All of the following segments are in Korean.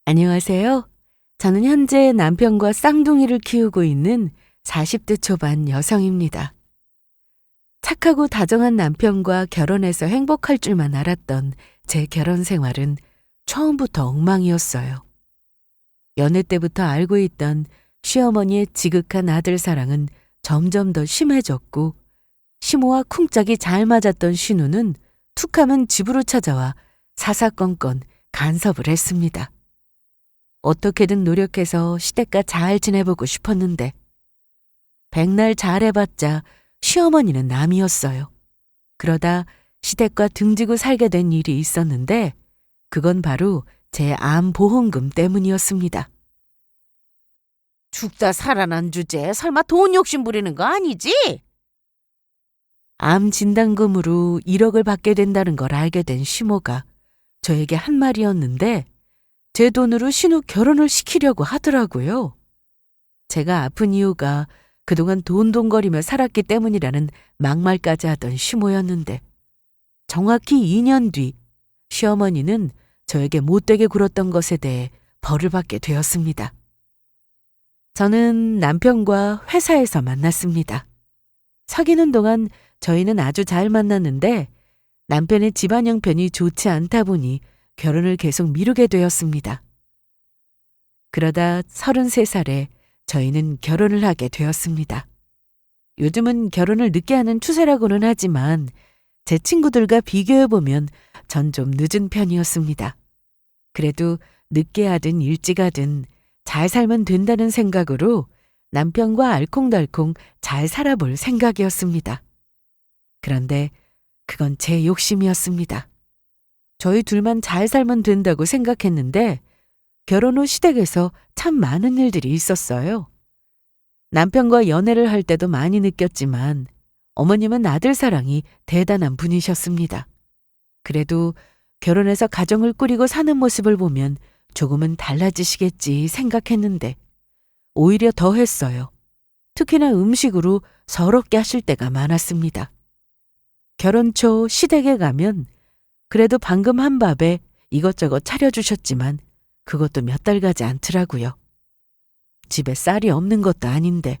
안녕하세요. 저는 현재 남편과 쌍둥이를 키우고 있는 40대 초반 여성입니다. 착하고 다정한 남편과 결혼해서 행복할 줄만 알았던 제 결혼 생활은 처음부터 엉망이었어요. 연애 때부터 알고 있던 시어머니의 지극한 아들 사랑은 점점 더 심해졌고, 시모와 쿵짝이 잘 맞았던 신우는 툭하면 집으로 찾아와 사사건건 간섭을 했습니다. 어떻게든 노력해서 시댁과 잘 지내보고 싶었는데 백날 잘해봤자 시어머니는 남이었어요. 그러다 시댁과 등지고 살게 된 일이 있었는데 그건 바로 제 암 보험금 때문이었습니다. 죽다 살아난 주제에 설마 돈 욕심 부리는 거 아니지? 암 진단금으로 1억을 받게 된다는 걸 알게 된 시모가 저에게 한 말이었는데 제 돈으로 신우 결혼을 시키려고 하더라고요. 제가 아픈 이유가 그동안 돈돈거리며 살았기 때문이라는 막말까지 하던 시모였는데 정확히 2년 뒤 시어머니는 저에게 못되게 굴었던 것에 대해 벌을 받게 되었습니다. 저는 남편과 회사에서 만났습니다. 사귀는 동안 저희는 아주 잘 만났는데 남편의 집안 형편이 좋지 않다 보니 결혼을 계속 미루게 되었습니다. 그러다 33살에 저희는 결혼을 하게 되었습니다. 요즘은 결혼을 늦게 하는 추세라고는 하지만 제 친구들과 비교해보면 전 좀 늦은 편이었습니다. 그래도 늦게 하든 일찍 하든 잘 살면 된다는 생각으로 남편과 알콩달콩 잘 살아볼 생각이었습니다. 그런데 그건 제 욕심이었습니다. 저희 둘만 잘 살면 된다고 생각했는데 결혼 후 시댁에서 참 많은 일들이 있었어요. 남편과 연애를 할 때도 많이 느꼈지만 어머님은 아들 사랑이 대단한 분이셨습니다. 그래도 결혼해서 가정을 꾸리고 사는 모습을 보면 조금은 달라지시겠지 생각했는데 오히려 더 했어요. 특히나 음식으로 서럽게 하실 때가 많았습니다. 결혼 초 시댁에 가면 그래도 방금 한 밥에 이것저것 차려주셨지만 그것도 몇 달 가지 않더라고요. 집에 쌀이 없는 것도 아닌데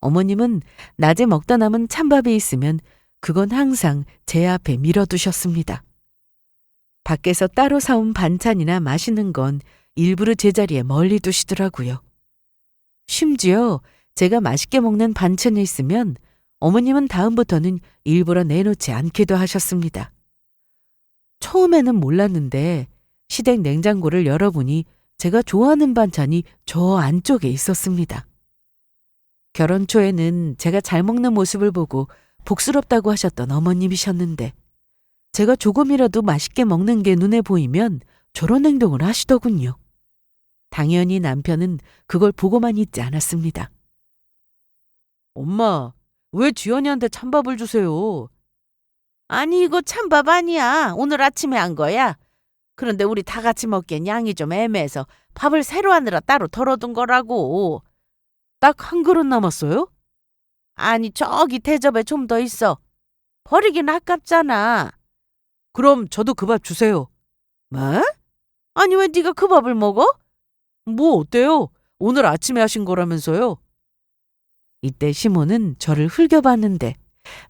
어머님은 낮에 먹다 남은 찬밥이 있으면 그건 항상 제 앞에 밀어두셨습니다. 밖에서 따로 사온 반찬이나 맛있는 건 일부러 제자리에 멀리 두시더라고요. 심지어 제가 맛있게 먹는 반찬이 있으면 어머님은 다음부터는 일부러 내놓지 않기도 하셨습니다. 처음에는 몰랐는데 시댁 냉장고를 열어보니 제가 좋아하는 반찬이 저 안쪽에 있었습니다. 결혼 초에는 제가 잘 먹는 모습을 보고 복스럽다고 하셨던 어머님이셨는데 제가 조금이라도 맛있게 먹는 게 눈에 보이면 저런 행동을 하시더군요. 당연히 남편은 그걸 보고만 있지 않았습니다. 엄마, 왜 지연이한테 찬밥을 주세요? 아니, 이거 찬밥 아니야. 오늘 아침에 한 거야. 그런데 우리 다 같이 먹기엔 양이 좀 애매해서 밥을 새로 하느라 따로 덜어둔 거라고. 딱 한 그릇 남았어요? 아니, 저기 대접에 좀 더 있어. 버리긴 아깝잖아. 그럼 저도 그 밥 주세요. 뭐? 아니, 왜 네가 그 밥을 먹어? 뭐 어때요? 오늘 아침에 하신 거라면서요. 이때 시모는 저를 흘겨봤는데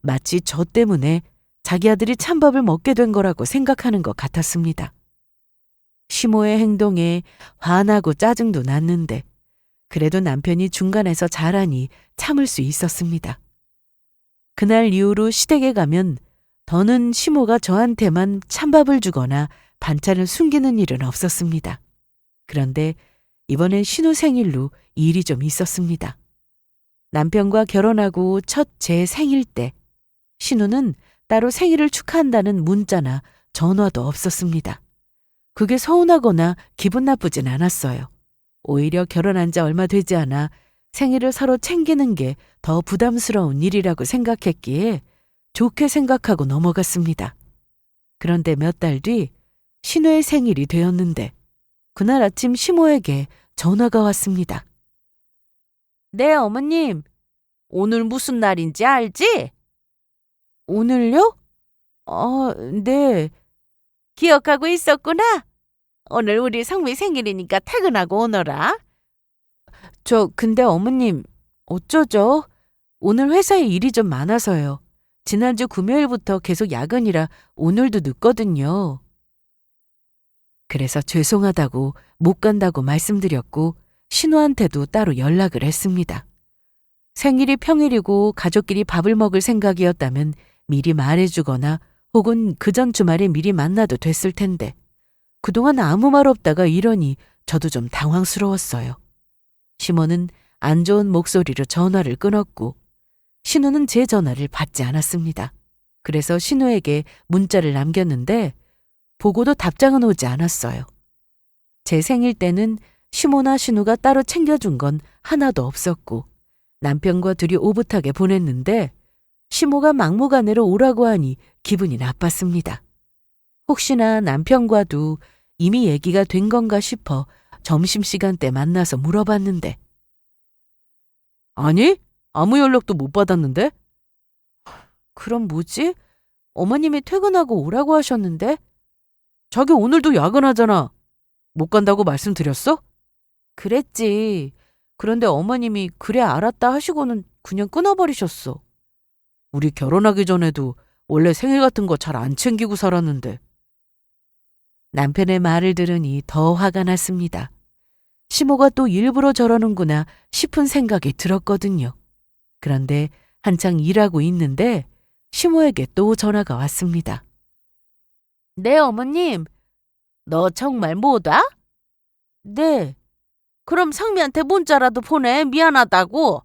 마치 저 때문에 자기 아들이 찬밥을 먹게 된 거라고 생각하는 것 같았습니다. 시모의 행동에 화나고 짜증도 났는데 그래도 남편이 중간에서 잘하니 참을 수 있었습니다. 그날 이후로 시댁에 가면 더는 시모가 저한테만 찬밥을 주거나 반찬을 숨기는 일은 없었습니다. 그런데 이번엔 신우 생일로 일이 좀 있었습니다. 남편과 결혼하고 첫 제 생일 때 신우는 따로 생일을 축하한다는 문자나 전화도 없었습니다. 그게 서운하거나 기분 나쁘진 않았어요. 오히려 결혼한 지 얼마 되지 않아 생일을 서로 챙기는 게 더 부담스러운 일이라고 생각했기에 좋게 생각하고 넘어갔습니다. 그런데 몇 달 뒤 신우의 생일이 되었는데 그날 아침 시모에게 전화가 왔습니다. 네, 어머님. 오늘 무슨 날인지 알지? 오늘요? 네. 기억하고 있었구나. 오늘 우리 성미 생일이니까 퇴근하고 오너라. 근데 어머님, 어쩌죠? 오늘 회사에 일이 좀 많아서요. 지난주 금요일부터 계속 야근이라 오늘도 늦거든요. 그래서 죄송하다고 못 간다고 말씀드렸고 신우한테도 따로 연락을 했습니다. 생일이 평일이고 가족끼리 밥을 먹을 생각이었다면 미리 말해주거나 혹은 그 전 주말에 미리 만나도 됐을 텐데 그동안 아무 말 없다가 이러니 저도 좀 당황스러웠어요. 시모는 안 좋은 목소리로 전화를 끊었고 신우는 제 전화를 받지 않았습니다. 그래서 신우에게 문자를 남겼는데 보고도 답장은 오지 않았어요. 제 생일 때는 시모나 신우가 따로 챙겨준 건 하나도 없었고 남편과 둘이 오붓하게 보냈는데 시모가 막무가내로 오라고 하니 기분이 나빴습니다. 혹시나 남편과도 이미 얘기가 된 건가 싶어 점심시간 때 만나서 물어봤는데 아니, 아무 연락도 못 받았는데? 그럼 뭐지? 어머님이 퇴근하고 오라고 하셨는데? 자기 오늘도 야근하잖아. 못 간다고 말씀드렸어? 그랬지. 그런데 어머님이 그래 알았다 하시고는 그냥 끊어버리셨어. 우리 결혼하기 전에도 원래 생일 같은 거 잘 안 챙기고 살았는데. 남편의 말을 들으니 더 화가 났습니다. 시모가 또 일부러 저러는구나 싶은 생각이 들었거든요. 그런데 한창 일하고 있는데 시모에게 또 전화가 왔습니다. 네, 어머님. 너 정말 못 와? 네, 그럼 상미한테 문자라도 보내. 미안하다고.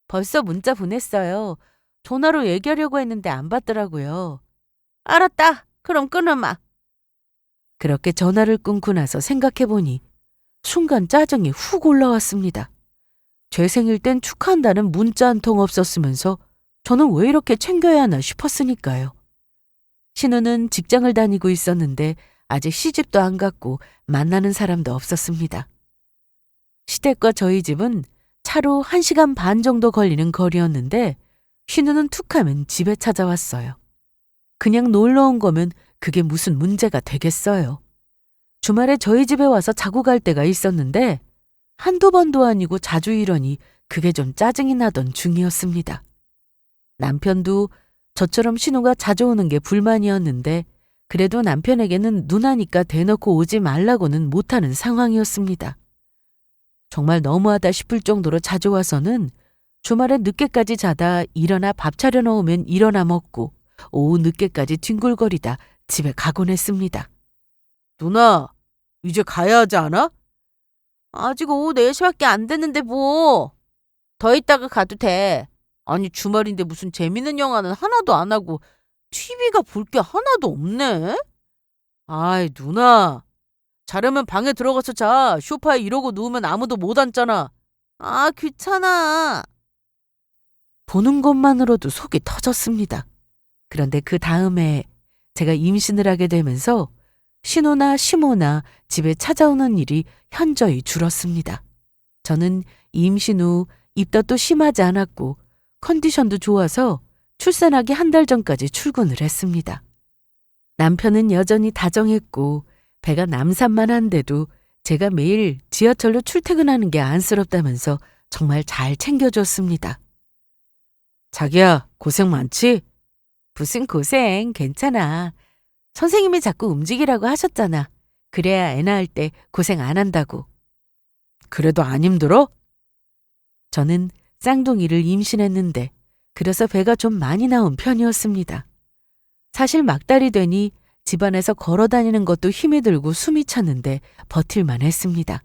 벌써 문자 보냈어요. 전화로 얘기하려고 했는데 안 받더라고요. 알았다. 그럼 끊어마. 그렇게 전화를 끊고 나서 생각해보니 순간 짜증이 훅 올라왔습니다. 제 생일 땐 축하한다는 문자 한 통 없었으면서 저는 왜 이렇게 챙겨야 하나 싶었으니까요. 신우는 직장을 다니고 있었는데 아직 시집도 안 갔고 만나는 사람도 없었습니다. 시댁과 저희 집은 차로 1시간 반 정도 걸리는 거리였는데 신우는 툭하면 집에 찾아왔어요. 그냥 놀러 온 거면 그게 무슨 문제가 되겠어요. 주말에 저희 집에 와서 자고 갈 때가 있었는데 한두 번도 아니고 자주 이러니 그게 좀 짜증이 나던 중이었습니다. 남편도 저처럼 신우가 자주 오는 게 불만이었는데 그래도 남편에게는 누나니까 대놓고 오지 말라고는 못하는 상황이었습니다. 정말 너무하다 싶을 정도로 자주 와서는 주말에 늦게까지 자다 일어나 밥 차려 놓으면 일어나 먹고 오후 늦게까지 뒹굴거리다 집에 가곤 했습니다. 누나, 이제 가야 하지 않아? 아직 오후 4시밖에 안 됐는데 뭐. 더 있다가 가도 돼. 아니 주말인데 무슨 재밌는 영화는 하나도 안 하고 TV가 볼 게 하나도 없네? 아이 누나, 자려면 방에 들어가서 자. 소파에 이러고 누우면 아무도 못 앉잖아. 아 귀찮아. 보는 것만으로도 속이 터졌습니다. 그런데 그 다음에 제가 임신을 하게 되면서 신우나 시모나 집에 찾아오는 일이 현저히 줄었습니다. 저는 임신 후 입덧도 심하지 않았고 컨디션도 좋아서 출산하기 한 달 전까지 출근을 했습니다. 남편은 여전히 다정했고 배가 남산만 한데도 제가 매일 지하철로 출퇴근하는 게 안쓰럽다면서 정말 잘 챙겨줬습니다. 자기야, 고생 많지? 무슨 고생, 괜찮아. 선생님이 자꾸 움직이라고 하셨잖아. 그래야 애 낳을 때 고생 안 한다고. 그래도 안 힘들어? 저는 쌍둥이를 임신했는데 그래서 배가 좀 많이 나온 편이었습니다. 사실 막달이 되니 집안에서 걸어 다니는 것도 힘이 들고 숨이 찼는데 버틸만 했습니다.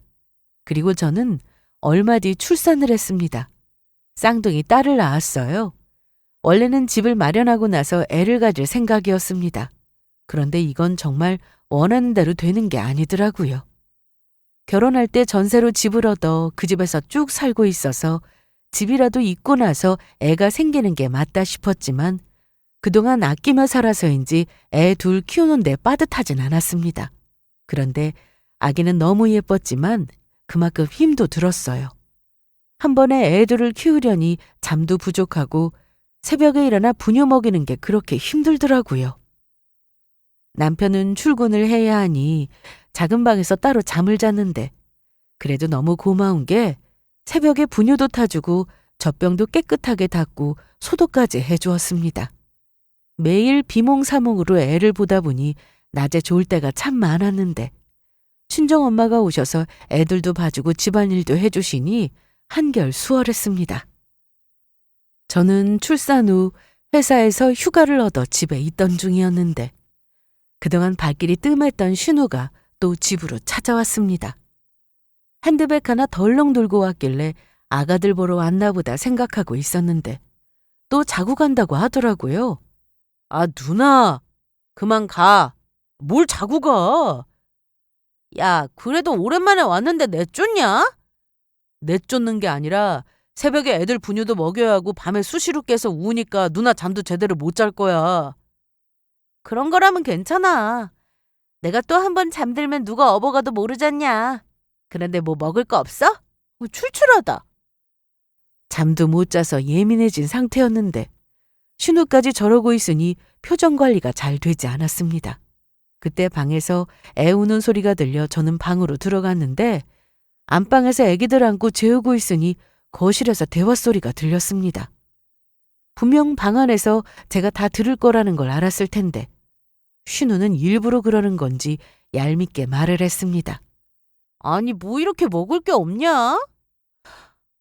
그리고 저는 얼마 뒤 출산을 했습니다. 쌍둥이 딸을 낳았어요. 원래는 집을 마련하고 나서 애를 가질 생각이었습니다. 그런데 이건 정말 원하는 대로 되는 게 아니더라고요. 결혼할 때 전세로 집을 얻어 그 집에서 쭉 살고 있어서 집이라도 있고 나서 애가 생기는 게 맞다 싶었지만 그동안 아끼며 살아서인지 애 둘 키우는데 빠듯하진 않았습니다. 그런데 아기는 너무 예뻤지만 그만큼 힘도 들었어요. 한 번에 애 둘을 키우려니 잠도 부족하고 새벽에 일어나 분유 먹이는 게 그렇게 힘들더라고요. 남편은 출근을 해야 하니 작은 방에서 따로 잠을 잤는데 그래도 너무 고마운 게 새벽에 분유도 타주고 젖병도 깨끗하게 닦고 소독까지 해주었습니다. 매일 비몽사몽으로 애를 보다 보니 낮에 좋을 때가 참 많았는데 친정엄마가 오셔서 애들도 봐주고 집안일도 해주시니 한결 수월했습니다. 저는 출산 후 회사에서 휴가를 얻어 집에 있던 중이었는데 그동안 발길이 뜸했던 신우가 또 집으로 찾아왔습니다. 핸드백 하나 덜렁 들고 왔길래 아가들 보러 왔나 보다 생각하고 있었는데 또 자고 간다고 하더라고요. 아, 누나, 그만 가. 뭘 자고 가? 야, 그래도 오랜만에 왔는데 내쫓냐? 내쫓는 게 아니라 새벽에 애들 분유도 먹여야 하고 밤에 수시로 깨서 우니까 누나 잠도 제대로 못 잘 거야. 그런 거라면 괜찮아. 내가 또 한 번 잠들면 누가 업어가도 모르잖냐. 그런데 뭐 먹을 거 없어? 출출하다. 잠도 못 자서 예민해진 상태였는데 신우까지 저러고 있으니 표정 관리가 잘 되지 않았습니다. 그때 방에서 애 우는 소리가 들려 저는 방으로 들어갔는데 안방에서 애기들 안고 재우고 있으니 거실에서 대화 소리가 들렸습니다. 분명 방 안에서 제가 다 들을 거라는 걸 알았을 텐데 신우는 일부러 그러는 건지 얄밉게 말을 했습니다. 아니, 뭐 이렇게 먹을 게 없냐?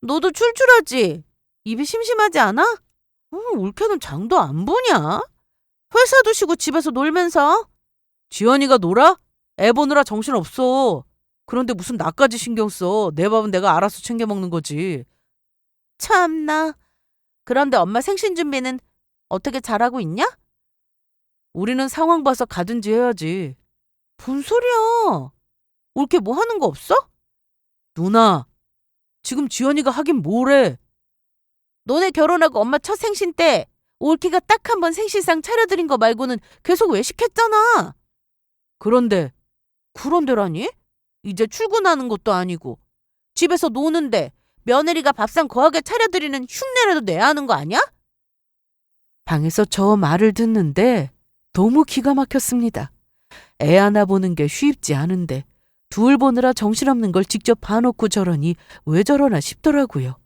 너도 출출하지? 입이 심심하지 않아? 올케는 장도 안 보냐? 회사도 쉬고 집에서 놀면서. 지연이가 놀아? 애 보느라 정신없어. 그런데 무슨 나까지 신경 써. 내 밥은 내가 알아서 챙겨 먹는 거지. 참나. 그런데 엄마 생신 준비는 어떻게 잘하고 있냐? 우리는 상황 봐서 가든지 해야지. 뭔 소리야? 올케 뭐 하는 거 없어? 누나, 지금 지연이가 하긴 뭐래. 너네 결혼하고 엄마 첫 생신 때 올케가 딱 한 번 생신상 차려드린 거 말고는 계속 외식했잖아. 그런데라니? 이제 출근하는 것도 아니고 집에서 노는데 며느리가 밥상 거하게 차려드리는 흉내라도 내야 하는 거 아니야? 방에서 저 말을 듣는데 너무 기가 막혔습니다. 애 하나 보는 게 쉽지 않은데 둘 보느라 정신없는 걸 직접 봐놓고 저러니 왜 저러나 싶더라고요.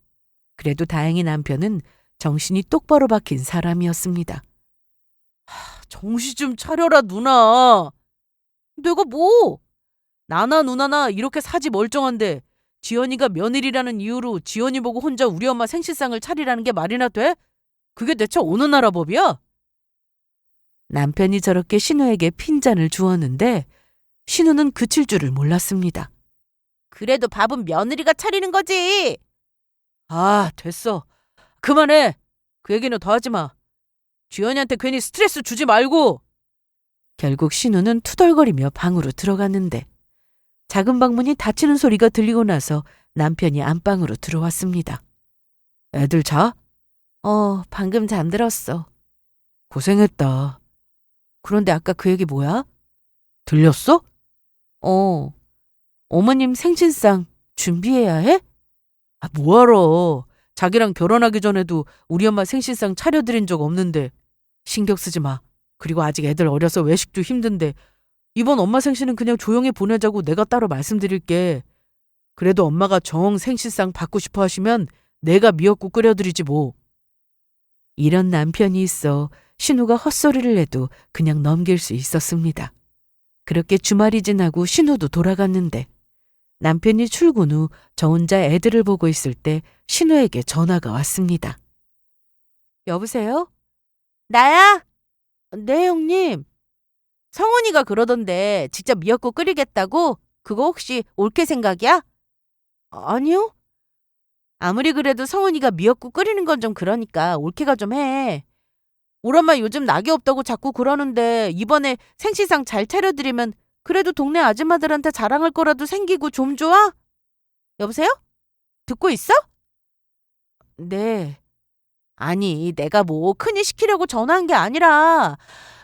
그래도 다행히 남편은 정신이 똑바로 박힌 사람이었습니다. 정신 좀 차려라, 누나. 내가 뭐? 나나 누나나 이렇게 사지 멀쩡한데 지연이가 며느리라는 이유로 지연이 보고 혼자 우리 엄마 생신상을 차리라는 게 말이나 돼? 그게 대체 어느 나라 법이야? 남편이 저렇게 신우에게 핀잔을 주었는데 신우는 그칠 줄을 몰랐습니다. 그래도 밥은 며느리가 차리는 거지. 아, 됐어. 그만해. 그 얘기는 더 하지 마. 지연이한테 괜히 스트레스 주지 말고. 결국 신우는 투덜거리며 방으로 들어갔는데 작은 방문이 닫히는 소리가 들리고 나서 남편이 안방으로 들어왔습니다. 애들 자? 방금 잠들었어. 고생했다. 그런데 아까 그 얘기 뭐야? 들렸어? 어머님 생신상 준비해야 해? 뭐하러. 자기랑 결혼하기 전에도 우리 엄마 생신상 차려드린 적 없는데 신경 쓰지 마. 그리고 아직 애들 어려서 외식도 힘든데 이번 엄마 생신은 그냥 조용히 보내자고 내가 따로 말씀드릴게. 그래도 엄마가 정 생신상 받고 싶어 하시면 내가 미역국 끓여드리지 뭐. 이런 남편이 있어 신우가 헛소리를 해도 그냥 넘길 수 있었습니다. 그렇게 주말이 지나고 신우도 돌아갔는데 남편이 출근 후 저 혼자 애들을 보고 있을 때 신우에게 전화가 왔습니다. 여보세요? 나야? 네, 형님. 성훈이가 그러던데 직접 미역국 끓이겠다고? 그거 혹시 올케 생각이야? 아니요. 아무리 그래도 성훈이가 미역국 끓이는 건 좀 그러니까 올케가 좀 해. 우리 엄마 요즘 낙이 없다고 자꾸 그러는데 이번에 생신상 잘 차려드리면 그래도 동네 아줌마들한테 자랑할 거라도 생기고 좀 좋아? 여보세요? 듣고 있어? 네. 아니, 내가 뭐 큰일 시키려고 전화한 게 아니라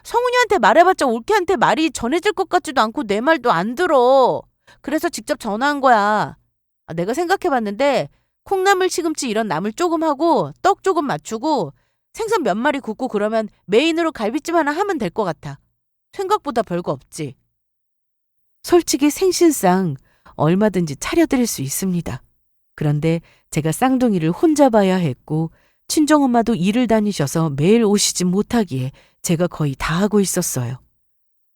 성훈이한테 말해봤자 올케한테 말이 전해질 것 같지도 않고 내 말도 안 들어. 그래서 직접 전화한 거야. 내가 생각해봤는데 콩나물, 시금치 이런 나물 조금 하고 떡 조금 맞추고 생선 몇 마리 굽고 그러면 메인으로 갈비찜 하나 하면 될 것 같아. 생각보다 별거 없지. 솔직히 생신상 얼마든지 차려드릴 수 있습니다. 그런데 제가 쌍둥이를 혼자 봐야 했고 친정엄마도 일을 다니셔서 매일 오시지 못하기에 제가 거의 다 하고 있었어요.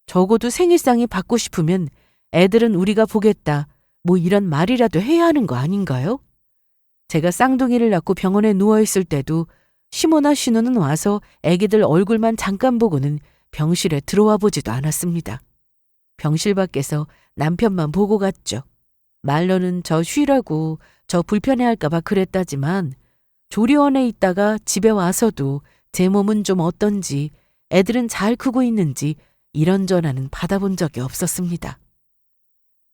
적어도 생일상이 받고 싶으면 애들은 우리가 보겠다, 뭐 이런 말이라도 해야 하는 거 아닌가요? 제가 쌍둥이를 낳고 병원에 누워있을 때도 시모나 신우는 와서 애기들 얼굴만 잠깐 보고는 병실에 들어와 보지도 않았습니다. 병실 밖에서 남편만 보고 갔죠. 말로는 저 쉬라고, 저 불편해할까봐 그랬다지만 조리원에 있다가 집에 와서도 제 몸은 좀 어떤지, 애들은 잘 크고 있는지 이런 전화는 받아본 적이 없었습니다.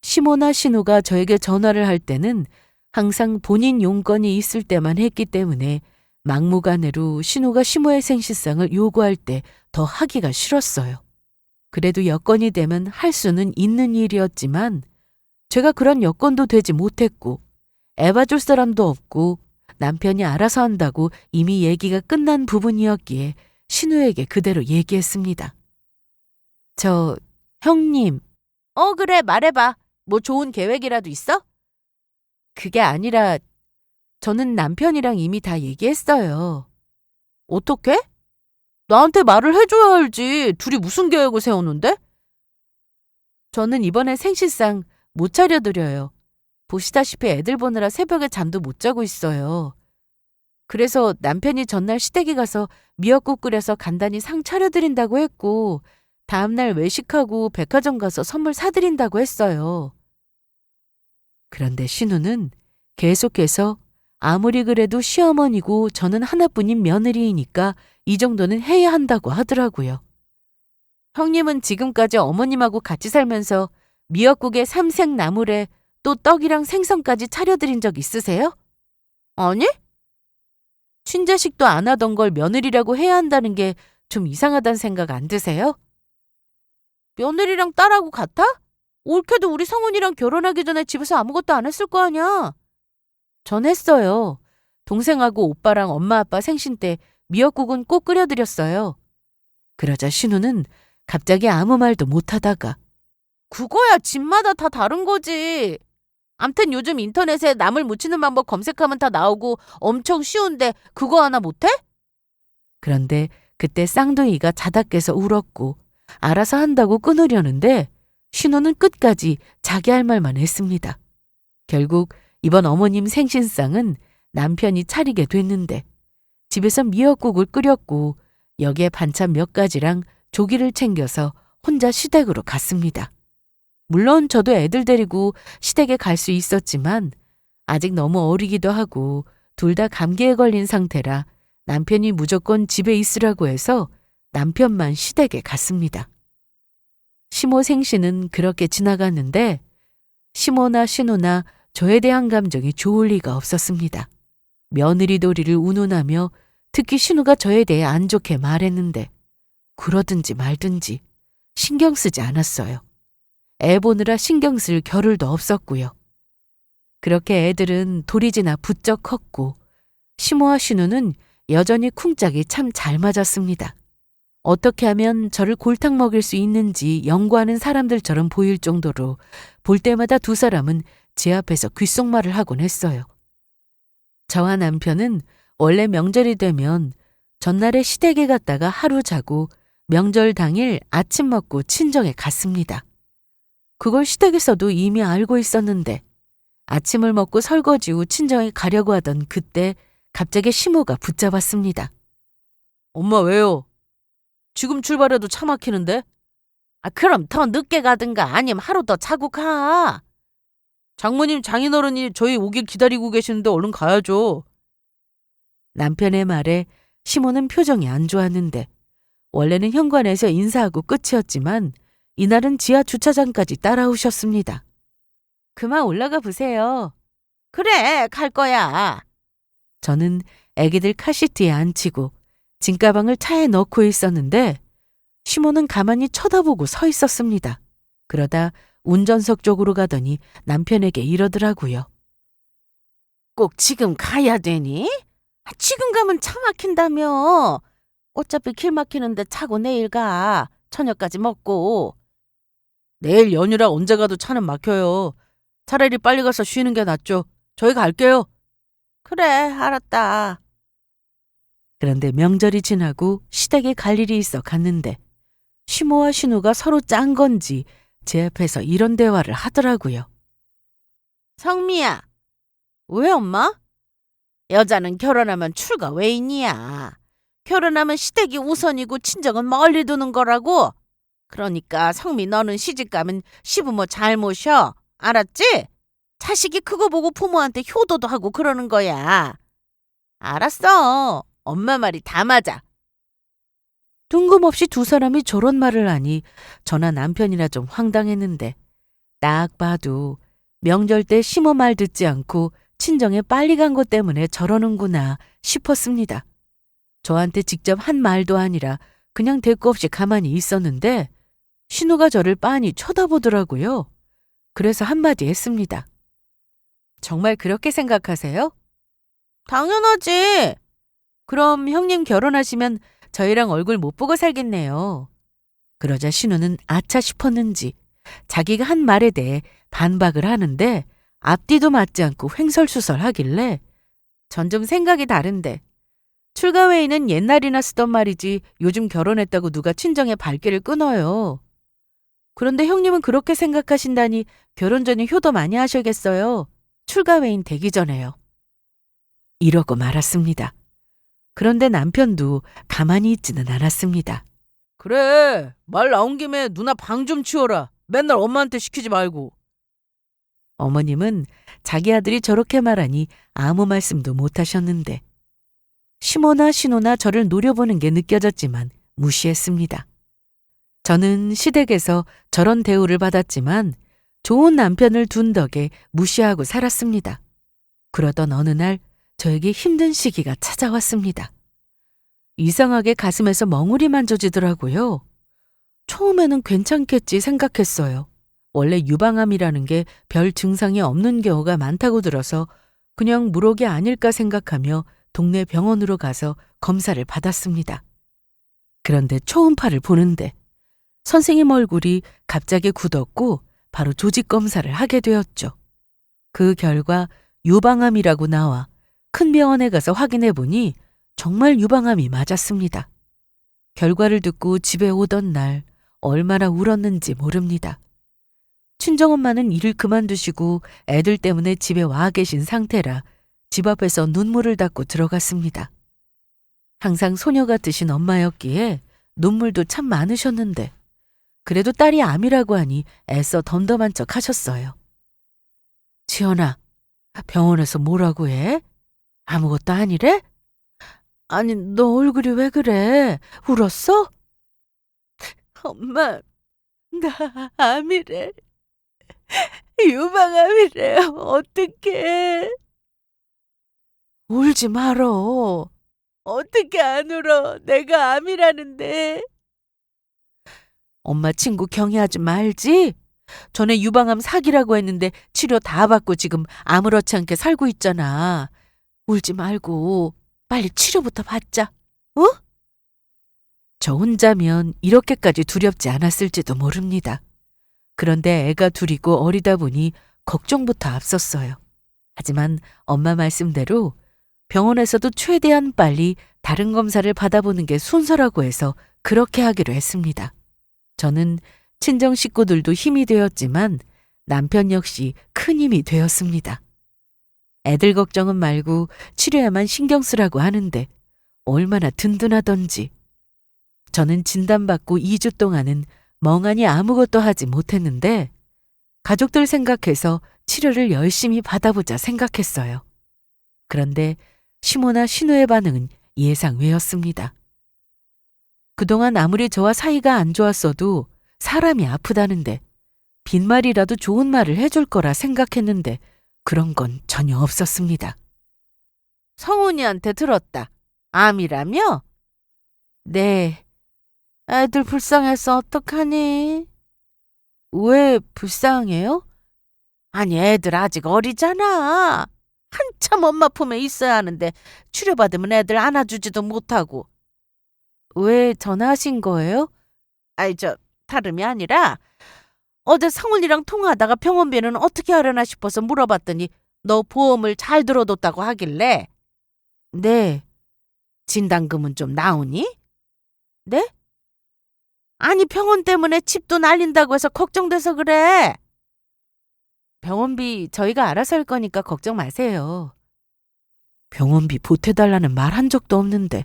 시모나 신우가 저에게 전화를 할 때는 항상 본인 용건이 있을 때만 했기 때문에 막무가내로 신우가 시모의 생신상을 요구할 때 더 하기가 싫었어요. 그래도 여건이 되면 할 수는 있는 일이었지만 제가 그런 여건도 되지 못했고 애 봐줄 사람도 없고 남편이 알아서 한다고 이미 얘기가 끝난 부분이었기에 신우에게 그대로 얘기했습니다. 형님. 그래, 말해봐. 뭐 좋은 계획이라도 있어? 그게 아니라 저는 남편이랑 이미 다 얘기했어요. 어떻게? 나한테 말을 해줘야 알지. 둘이 무슨 계획을 세우는데? 저는 이번에 생신상 못 차려드려요. 보시다시피 애들 보느라 새벽에 잠도 못 자고 있어요. 그래서 남편이 전날 시댁에 가서 미역국 끓여서 간단히 상 차려드린다고 했고 다음날 외식하고 백화점 가서 선물 사드린다고 했어요. 그런데 신우는 계속해서 아무리 그래도 시어머니고 저는 하나뿐인 며느리이니까 이 정도는 해야 한다고 하더라고요. 형님은 지금까지 어머님하고 같이 살면서 미역국에 삼색나물에 또 떡이랑 생선까지 차려드린 적 있으세요? 아니? 친자식도 안 하던 걸 며느리라고 해야 한다는 게 좀 이상하다는 생각 안 드세요? 며느리랑 딸하고 같아? 올케도 우리 성훈이랑 결혼하기 전에 집에서 아무것도 안 했을 거 아니야. 전 했어요. 동생하고 오빠랑 엄마 아빠 생신 때 미역국은 꼭 끓여드렸어요. 그러자 신우는 갑자기 아무 말도 못하다가 그거야 집마다 다 다른 거지. 암튼 요즘 인터넷에 나물 무치는 방법 검색하면 다 나오고 엄청 쉬운데 그거 하나 못해? 그런데 그때 쌍둥이가 자다 깨서 울었고 알아서 한다고 끊으려는데 신우는 끝까지 자기 할 말만 했습니다. 결국 이번 어머님 생신상은 남편이 차리게 됐는데 집에서 미역국을 끓였고 여기에 반찬 몇 가지랑 조기를 챙겨서 혼자 시댁으로 갔습니다. 물론 저도 애들 데리고 시댁에 갈 수 있었지만 아직 너무 어리기도 하고 둘 다 감기에 걸린 상태라 남편이 무조건 집에 있으라고 해서 남편만 시댁에 갔습니다. 시모 생신은 그렇게 지나갔는데 시모나 신우나 저에 대한 감정이 좋을 리가 없었습니다. 며느리 도리를 운운하며 특히 신우가 저에 대해 안 좋게 말했는데 그러든지 말든지 신경 쓰지 않았어요. 애 보느라 신경 쓸 겨를도 없었고요. 그렇게 애들은 도리지나 부쩍 컸고 시모와 신우는 여전히 쿵짝이 참 잘 맞았습니다. 어떻게 하면 저를 골탕 먹일 수 있는지 연구하는 사람들처럼 보일 정도로 볼 때마다 두 사람은 제 앞에서 귓속말을 하곤 했어요. 저와 남편은 원래 명절이 되면 전날에 시댁에 갔다가 하루 자고 명절 당일 아침 먹고 친정에 갔습니다. 그걸 시댁에서도 이미 알고 있었는데 아침을 먹고 설거지 후 친정에 가려고 하던 그때 갑자기 시모가 붙잡았습니다. 엄마 왜요? 지금 출발해도 차 막히는데? 그럼 더 늦게 가든가 아니면 하루 더 자고 가. 장모님 장인어른이 저희 오길 기다리고 계시는데 얼른 가야죠. 남편의 말에 시모는 표정이 안 좋았는데 원래는 현관에서 인사하고 끝이었지만 이날은 지하 주차장까지 따라오셨습니다. 그만 올라가 보세요. 그래, 갈 거야. 저는 애기들 카시트에 앉히고 짐가방을 차에 넣고 있었는데 시모는 가만히 쳐다보고 서 있었습니다. 그러다 운전석 쪽으로 가더니 남편에게 이러더라고요. 꼭 지금 가야 되니? 지금 가면 차 막힌다며. 어차피 길 막히는데 차고 내일 가. 저녁까지 먹고. 내일 연휴라 언제 가도 차는 막혀요. 차라리 빨리 가서 쉬는 게 낫죠. 저희 갈게요. 그래, 알았다. 그런데 명절이 지나고 시댁에 갈 일이 있어 갔는데 시모와 신우가 서로 짠 건지 제 앞에서 이런 대화를 하더라고요. 성미야. 왜 엄마? 여자는 결혼하면 출가 외인이야. 결혼하면 시댁이 우선이고 친정은 멀리 두는 거라고. 그러니까 성미 너는 시집가면 시부모 잘 모셔. 알았지? 자식이 그거 보고 부모한테 효도도 하고 그러는 거야. 알았어. 엄마 말이 다 맞아. 뜬금없이 두 사람이 저런 말을 하니 저나 남편이나 좀 황당했는데 딱 봐도 명절 때 시모 말 듣지 않고 친정에 빨리 간 것 때문에 저러는구나 싶었습니다. 저한테 직접 한 말도 아니라 그냥 대꾸 없이 가만히 있었는데 신우가 저를 빤히 쳐다보더라고요. 그래서 한마디 했습니다. 정말 그렇게 생각하세요? 당연하지. 그럼 형님 결혼하시면 저희랑 얼굴 못 보고 살겠네요. 그러자 신우는 아차 싶었는지 자기가 한 말에 대해 반박을 하는데 앞뒤도 맞지 않고 횡설수설하길래 전 좀 생각이 다른데 출가 외에는 옛날이나 쓰던 말이지 요즘 결혼했다고 누가 친정의 발길을 끊어요. 그런데 형님은 그렇게 생각하신다니 결혼 전에 효도 많이 하셔야겠어요. 출가 외인 되기 전에요. 이러고 말았습니다. 그런데 남편도 가만히 있지는 않았습니다. 그래, 말 나온 김에 누나 방 좀 치워라. 맨날 엄마한테 시키지 말고. 어머님은 자기 아들이 저렇게 말하니 아무 말씀도 못 하셨는데 시모나 신우나 저를 노려보는 게 느껴졌지만 무시했습니다. 저는 시댁에서 저런 대우를 받았지만 좋은 남편을 둔 덕에 무시하고 살았습니다. 그러던 어느 날 저에게 힘든 시기가 찾아왔습니다. 이상하게 가슴에서 멍울이 만져지더라고요. 처음에는 괜찮겠지 생각했어요. 원래 유방암이라는 게 별 증상이 없는 경우가 많다고 들어서 그냥 물혹이 아닐까 생각하며 동네 병원으로 가서 검사를 받았습니다. 그런데 초음파를 보는데 선생님 얼굴이 갑자기 굳었고 바로 조직 검사를 하게 되었죠. 그 결과 유방암이라고 나와 큰 병원에 가서 확인해 보니 정말 유방암이 맞았습니다. 결과를 듣고 집에 오던 날 얼마나 울었는지 모릅니다. 친정엄마는 일을 그만두시고 애들 때문에 집에 와 계신 상태라 집 앞에서 눈물을 닦고 들어갔습니다. 항상 소녀 같으신 엄마였기에 눈물도 참 많으셨는데 그래도 딸이 암이라고 하니 애써 덤덤한 척 하셨어요. 지연아, 병원에서 뭐라고 해? 아무것도 아니래? 아니, 너 얼굴이 왜 그래? 울었어? 엄마, 나 암이래. 유방암이래. 어떡해. 울지 말어. 어떻게 안 울어? 내가 암이라는데. 엄마 친구 경희하지 말지? 전에 유방암 사기라고 했는데 치료 다 받고 지금 아무렇지 않게 살고 있잖아. 울지 말고 빨리 치료부터 받자. 어? 저 혼자면 이렇게까지 두렵지 않았을지도 모릅니다. 그런데 애가 둘이고 어리다 보니 걱정부터 앞섰어요. 하지만 엄마 말씀대로 병원에서도 최대한 빨리 다른 검사를 받아보는 게 순서라고 해서 그렇게 하기로 했습니다. 저는 친정 식구들도 힘이 되었지만 남편 역시 큰 힘이 되었습니다. 애들 걱정은 말고 치료에만 신경 쓰라고 하는데 얼마나 든든하던지. 저는 진단받고 2주 동안은 멍하니 아무것도 하지 못했는데 가족들 생각해서 치료를 열심히 받아보자 생각했어요. 그런데 시모나 신우의 반응은 예상 외였습니다. 그동안 아무리 저와 사이가 안 좋았어도 사람이 아프다는데 빈말이라도 좋은 말을 해줄 거라 생각했는데 그런 건 전혀 없었습니다. 성훈이한테 들었다. 암이라며? 네. 애들 불쌍해서 어떡하니? 왜 불쌍해요? 아니, 애들 아직 어리잖아. 한참 엄마 품에 있어야 하는데 치료받으면 애들 안아주지도 못하고. 왜 전화하신 거예요? 다름이 아니라 어제 상훈이랑 통화하다가 병원비는 어떻게 하려나 싶어서 물어봤더니 너 보험을 잘 들어뒀다고 하길래. 네. 진단금은 좀 나오니? 네? 아니 병원 때문에 집도 날린다고 해서 걱정돼서 그래. 병원비 저희가 알아서 할 거니까 걱정 마세요. 병원비 보태달라는 말 한 적도 없는데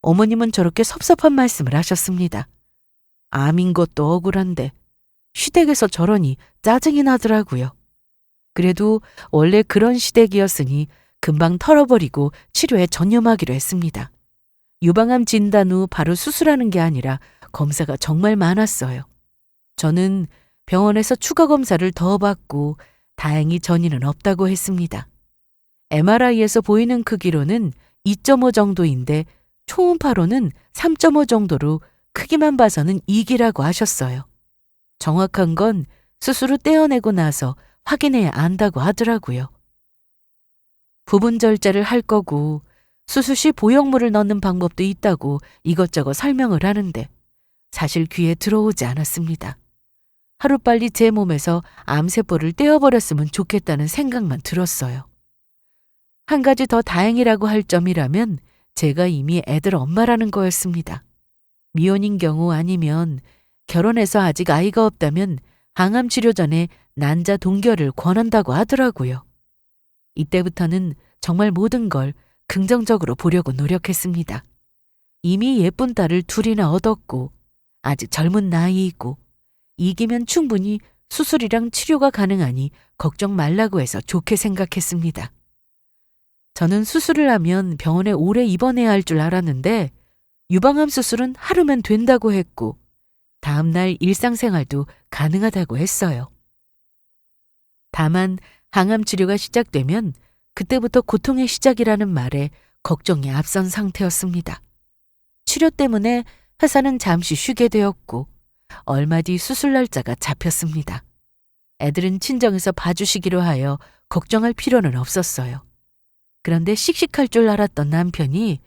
어머님은 저렇게 섭섭한 말씀을 하셨습니다. 암인 것도 억울한데 시댁에서 저러니 짜증이 나더라고요. 그래도 원래 그런 시댁이었으니 금방 털어버리고 치료에 전념하기로 했습니다. 유방암 진단 후 바로 수술하는 게 아니라 검사가 정말 많았어요. 저는 병원에서 추가 검사를 더 받고 다행히 전이는 없다고 했습니다. MRI에서 보이는 크기로는 2.5 정도인데 초음파로는 3.5 정도로 크기만 봐서는 2기라고 하셨어요. 정확한 건 수술 후 떼어내고 나서 확인해야 안다고 하더라고요. 부분 절제를 할 거고 수술 시 보형물을 넣는 방법도 있다고 이것저것 설명을 하는데 사실 귀에 들어오지 않았습니다. 하루빨리 제 몸에서 암세포를 떼어버렸으면 좋겠다는 생각만 들었어요. 한 가지 더 다행이라고 할 점이라면 제가 이미 애들 엄마라는 거였습니다. 미혼인 경우 아니면 결혼해서 아직 아이가 없다면 항암 치료 전에 난자 동결을 권한다고 하더라고요. 이때부터는 정말 모든 걸 긍정적으로 보려고 노력했습니다. 이미 예쁜 딸을 둘이나 얻었고 아직 젊은 나이이고 이기면 충분히 수술이랑 치료가 가능하니 걱정 말라고 해서 좋게 생각했습니다. 저는 수술을 하면 병원에 오래 입원해야 할 줄 알았는데 유방암 수술은 하루면 된다고 했고 다음날 일상생활도 가능하다고 했어요. 다만 항암 치료가 시작되면 그때부터 고통의 시작이라는 말에 걱정이 앞선 상태였습니다. 치료 때문에 회사는 잠시 쉬게 되었고 얼마 뒤 수술 날짜가 잡혔습니다. 애들은 친정에서 봐주시기로 하여 걱정할 필요는 없었어요. 그런데 씩씩할 줄 알았던 남편이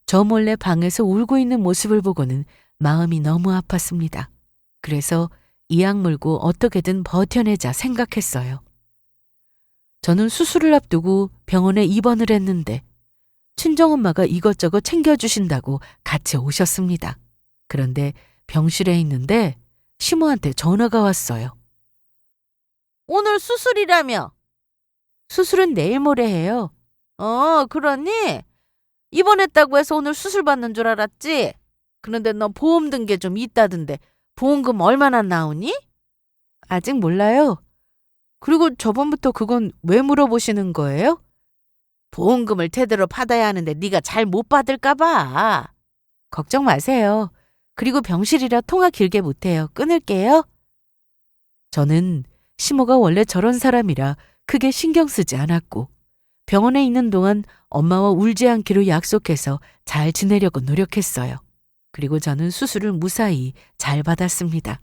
저 몰래 방에서 울고 있는 모습을 보고는 마음이 너무 아팠습니다. 그래서 이악 물고 어떻게든 버텨내자 생각했어요. 저는 수술을 앞두고 병원에 입원을 했는데 친정엄마가 이것저것 챙겨주신다고 같이 오셨습니다. 그런데 병실에 있는데 시모한테 전화가 왔어요. 오늘 수술이라며? 수술은 내일 모레 해요. 그러니? 입원했다고 해서 오늘 수술 받는 줄 알았지? 그런데 너 보험 든 게 좀 있다던데 보험금 얼마나 나오니? 아직 몰라요. 그리고 저번부터 그건 왜 물어보시는 거예요? 보험금을 제대로 받아야 하는데 네가 잘 못 받을까 봐. 걱정 마세요. 그리고 병실이라 통화 길게 못해요. 끊을게요. 저는 시모가 원래 저런 사람이라 크게 신경 쓰지 않았고 병원에 있는 동안 엄마와 울지 않기로 약속해서 잘 지내려고 노력했어요. 그리고 저는 수술을 무사히 잘 받았습니다.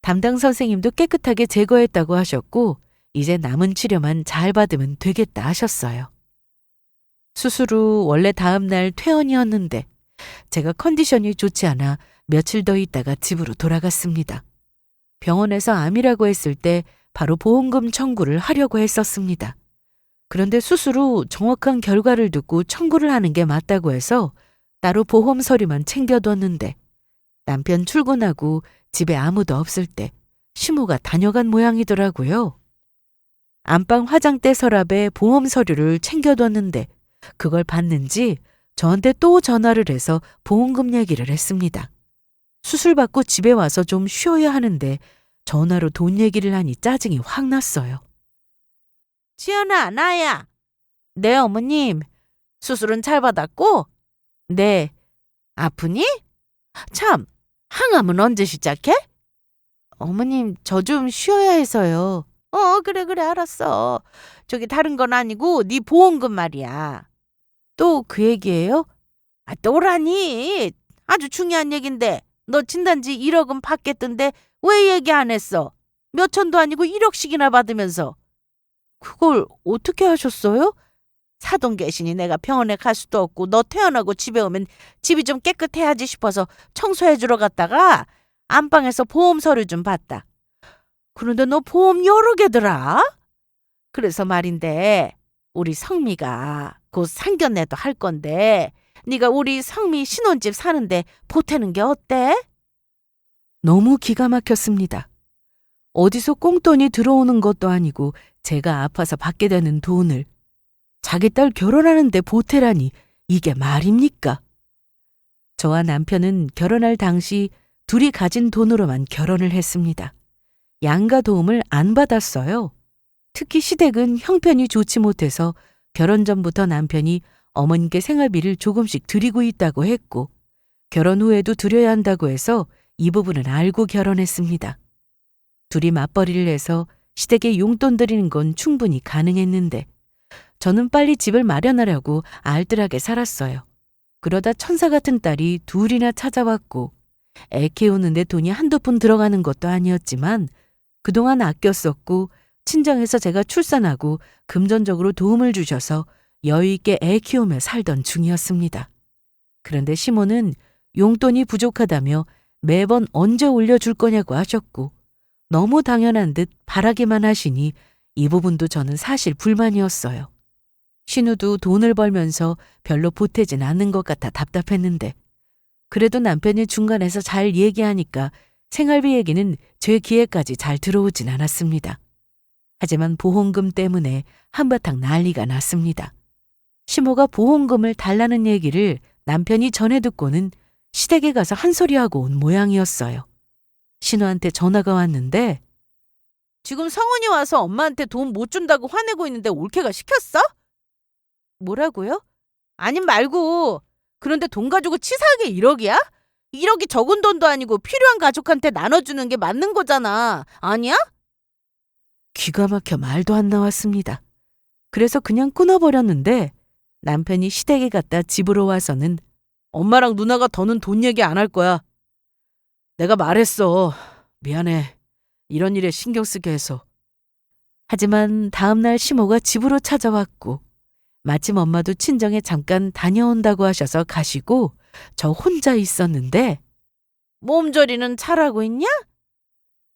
담당 선생님도 깨끗하게 제거했다고 하셨고 이제 남은 치료만 잘 받으면 되겠다 하셨어요. 수술 후 원래 다음 날 퇴원이었는데 제가 컨디션이 좋지 않아 며칠 더 있다가 집으로 돌아갔습니다. 병원에서 암이라고 했을 때 바로 보험금 청구를 하려고 했었습니다. 그런데 수술 후 정확한 결과를 듣고 청구를 하는 게 맞다고 해서 따로 보험 서류만 챙겨뒀는데 남편 출근하고 집에 아무도 없을 때 시모가 다녀간 모양이더라고요. 안방 화장대 서랍에 보험 서류를 챙겨뒀는데 그걸 봤는지 저한테 또 전화를 해서 보험금 얘기를 했습니다. 수술 받고 집에 와서 좀 쉬어야 하는데 전화로 돈 얘기를 하니 짜증이 확 났어요. 지연아, 나야. 네, 어머님. 수술은 잘 받았고? 네. 아프니? 참, 항암은 언제 시작해? 어머님, 저 좀 쉬어야 해서요. 그래, 알았어. 저기 다른 건 아니고 네 보험금 말이야. 또 그 얘기예요? 또라니. 아주 중요한 얘긴데 너 진단지 1억은 받겠던데 왜 얘기 안 했어? 몇 천도 아니고 1억씩이나 받으면서. 그걸 어떻게 하셨어요? 사돈 계시니 내가 병원에 갈 수도 없고 너 퇴원하고 집에 오면 집이 좀 깨끗해야지 싶어서 청소해 주러 갔다가 안방에서 보험 서류 좀 봤다. 그런데 너 보험 여러 개더라? 그래서 말인데 우리 성미가 곧 상견례도 할 건데 네가 우리 성미 신혼집 사는데 보태는 게 어때? 너무 기가 막혔습니다. 어디서 꽁돈이 들어오는 것도 아니고 제가 아파서 받게 되는 돈을 자기 딸 결혼하는데 보태라니 이게 말입니까? 저와 남편은 결혼할 당시 둘이 가진 돈으로만 결혼을 했습니다. 양가 도움을 안 받았어요. 특히 시댁은 형편이 좋지 못해서 결혼 전부터 남편이 어머님께 생활비를 조금씩 드리고 있다고 했고 결혼 후에도 드려야 한다고 해서 이 부분을 알고 결혼했습니다. 둘이 맞벌이를 해서 시댁에 용돈 드리는 건 충분히 가능했는데 저는 빨리 집을 마련하려고 알뜰하게 살았어요. 그러다 천사 같은 딸이 둘이나 찾아왔고 애 키우는데 돈이 한두 푼 들어가는 것도 아니었지만 그동안 아껴 썼고 친정에서 제가 출산하고 금전적으로 도움을 주셔서 여유 있게 애 키우며 살던 중이었습니다. 그런데 시모는 용돈이 부족하다며 매번 언제 올려줄 거냐고 하셨고 너무 당연한 듯 바라기만 하시니 이 부분도 저는 사실 불만이었어요. 신우도 돈을 벌면서 별로 보태진 않는 것 같아 답답했는데 그래도 남편이 중간에서 잘 얘기하니까 생활비 얘기는 제 귀에까지 잘 들어오진 않았습니다. 하지만 보험금 때문에 한바탕 난리가 났습니다. 시모가 보험금을 달라는 얘기를 남편이 전해 듣고는 시댁에 가서 한 소리하고 온 모양이었어요. 신우한테 전화가 왔는데 지금 성은이 와서 엄마한테 돈 못 준다고 화내고 있는데 올케가 시켰어? 뭐라고요? 아님 말고. 그런데 돈 가지고 치사하게 1억이야? 1억이 적은 돈도 아니고 필요한 가족한테 나눠주는 게 맞는 거잖아. 아니야? 귀가 막혀 말도 안 나왔습니다. 그래서 그냥 끊어버렸는데 남편이 시댁에 갔다 집으로 와서는 엄마랑 누나가 더는 돈 얘기 안 할 거야. 내가 말했어. 미안해. 이런 일에 신경 쓰게 해서. 하지만 다음날 시모가 집으로 찾아왔고 마침 엄마도 친정에 잠깐 다녀온다고 하셔서 가시고 저 혼자 있었는데 몸조리는 잘하고 있냐?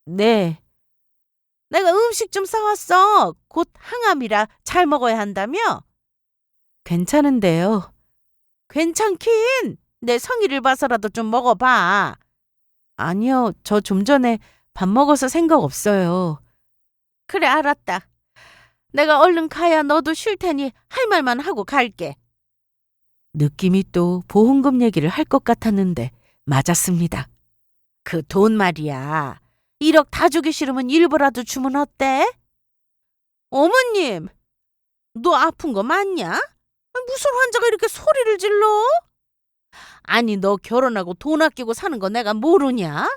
네, 내가 음식 좀 싸왔어. 곧 항암이라 잘 먹어야 한다며? 괜찮은데요. 괜찮긴. 내 성의를 봐서라도 좀 먹어봐. 아니요, 저 좀 전에 밥 먹어서 생각 없어요. 그래, 알았다. 내가 얼른 가야 너도 쉴 테니 할 말만 하고 갈게. 느낌이 또 보험금 얘기를 할 것 같았는데 맞았습니다. 그 돈 말이야. 1억 다 주기 싫으면 일부라도 주면 어때? 어머님, 너 아픈 거 맞냐? 무슨 환자가 이렇게 소리를 질러? 아니, 너 결혼하고 돈 아끼고 사는 거 내가 모르냐?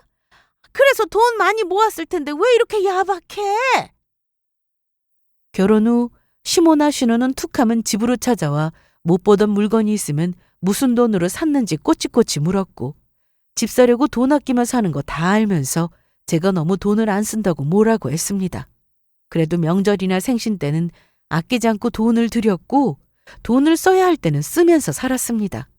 그래서 돈 많이 모았을 텐데 왜 이렇게 야박해? 결혼 후 시모나 신우는 툭하면 집으로 찾아와 못 보던 물건이 있으면 무슨 돈으로 샀는지 꼬치꼬치 물었고 집 사려고 돈 아끼며 사는 거 다 알면서 제가 너무 돈을 안 쓴다고 뭐라고 했습니다. 그래도 명절이나 생신 때는 아끼지 않고 돈을 들였고 돈을 써야 할 때는 쓰면서 살았습니다.